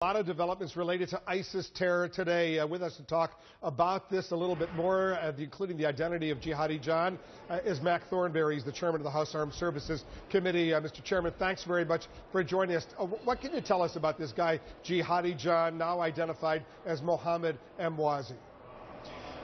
A lot of developments related to ISIS terror today. With us to talk about this a little bit more, including the identity of Jihadi John, is Mac Thornberry. He's the chairman of the House Armed Services Committee. Mr. Chairman, thanks very much for joining us. What can you tell us about this guy, Jihadi John, now identified as Mohammed Emwazi?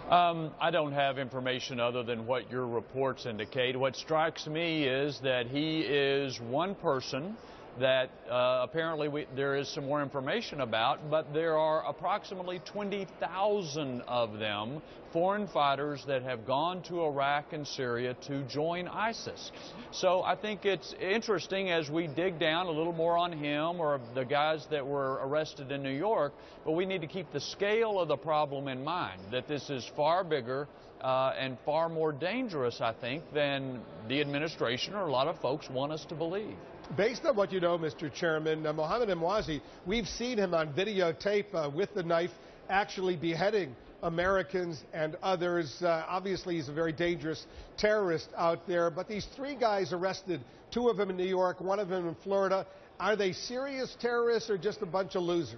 I don't have information other than what your reports indicate. What strikes me is that he is one person that apparently there is some more information about, but there are approximately 20,000 of them, foreign fighters that have gone to Iraq and Syria to join ISIS. So I think it's interesting as we dig down a little more on him or the guys that were arrested in New York, but we need to keep the scale of the problem in mind, that this is far bigger and far more dangerous, I think, than the administration or a lot of folks want us to believe. Based on what you know, Mr. Chairman, Mohammed Emwazi, we've seen him on videotape with the knife actually beheading Americans and others. Obviously, he's a very dangerous terrorist out there. But these three guys arrested, two of them in New York, one of them in Florida, are they serious terrorists or just a bunch of losers?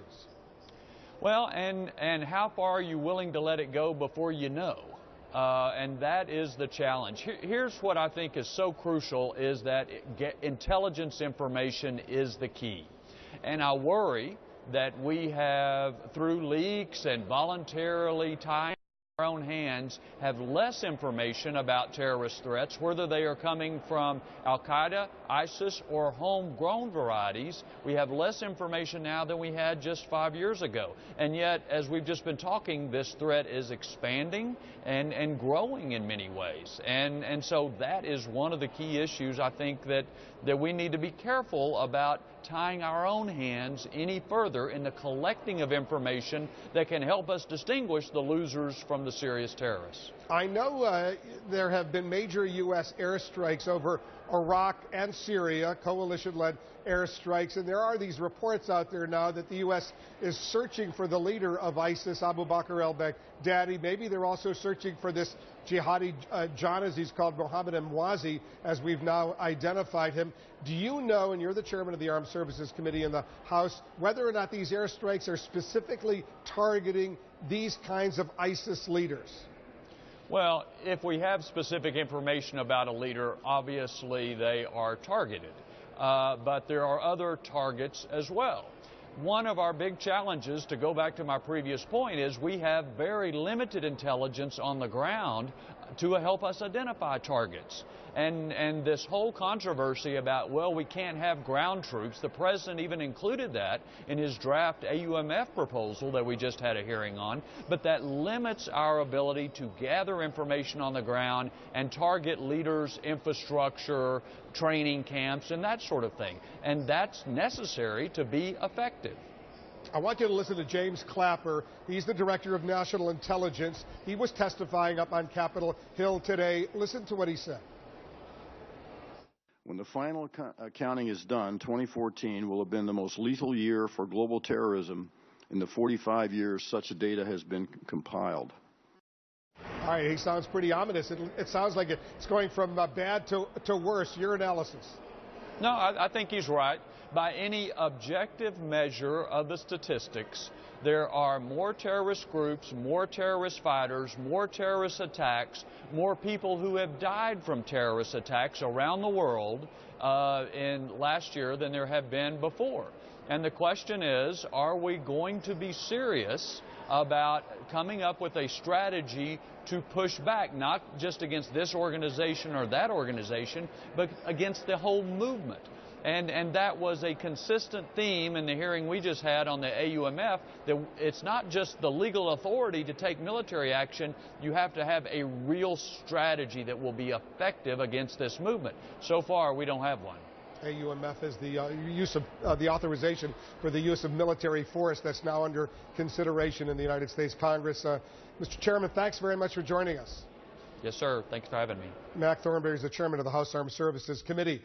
Well, and how far are you willing to let it go before you know? And that is the challenge. Here's what I think is so crucial is that intelligence information is the key. And I worry that we have, through leaks and voluntarily tying our own hands, have less information about terrorist threats, whether they are coming from Al-Qaeda, ISIS, or homegrown varieties. We have less information now than we had just 5 years ago. And yet, as we've just been talking, this threat is expanding and growing in many ways. And so that is one of the key issues, I think, that we need to be careful about tying our own hands any further in the collecting of information that can help us distinguish the losers from the serious terrorists. I know there have been major U.S. airstrikes over Iraq and Syria, coalition-led airstrikes, and there are these reports out there now that the U.S. is searching for the leader of ISIS, Abu Bakr al-Baghdadi. Maybe they're also searching for this Jihadi John, as he's called, Mohammed Emwazi, as we've now identified him. Do you know, and you're the chairman of the Armed Services Committee in the House, whether or not these airstrikes are specifically targeting these kinds of ISIS leaders? Well, if we have specific information about a leader, obviously they are targeted. But there are other targets as well. One of our big challenges, to go back to my previous point, is we have very limited intelligence on the ground to help us identify targets. And this whole controversy about, well, we can't have ground troops, the president even included that in his draft AUMF proposal that we just had a hearing on, but that limits our ability to gather information on the ground and target leaders, infrastructure, training camps, and that sort of thing. And that's necessary to be effective. I want you to listen to James Clapper. He's the Director of National Intelligence. He was testifying up on Capitol Hill today. Listen to what he said. When the final counting is done, 2014 will have been the most lethal year for global terrorism in the 45 years such data has been compiled. All right, he sounds pretty ominous. It sounds like it's going from bad to worse. Your analysis? No, I think he's right. By any objective measure of the statistics, there are more terrorist groups, more terrorist fighters, more terrorist attacks, more people who have died from terrorist attacks around the world in last year than there have been before. And the question is, are we going to be serious about coming up with a strategy to push back, not just against this organization or that organization, but against the whole movement? And that was a consistent theme in the hearing we just had on the AUMF, that it's not just the legal authority to take military action, you have to have a real strategy that will be effective against this movement. So far, we don't have one. AUMF is the use of the authorization for the use of military force that's now under consideration in the United States Congress. Mr. Chairman, thanks very much for joining us. Yes, sir. Thanks for having me. Mac Thornberry is the chairman of the House Armed Services Committee.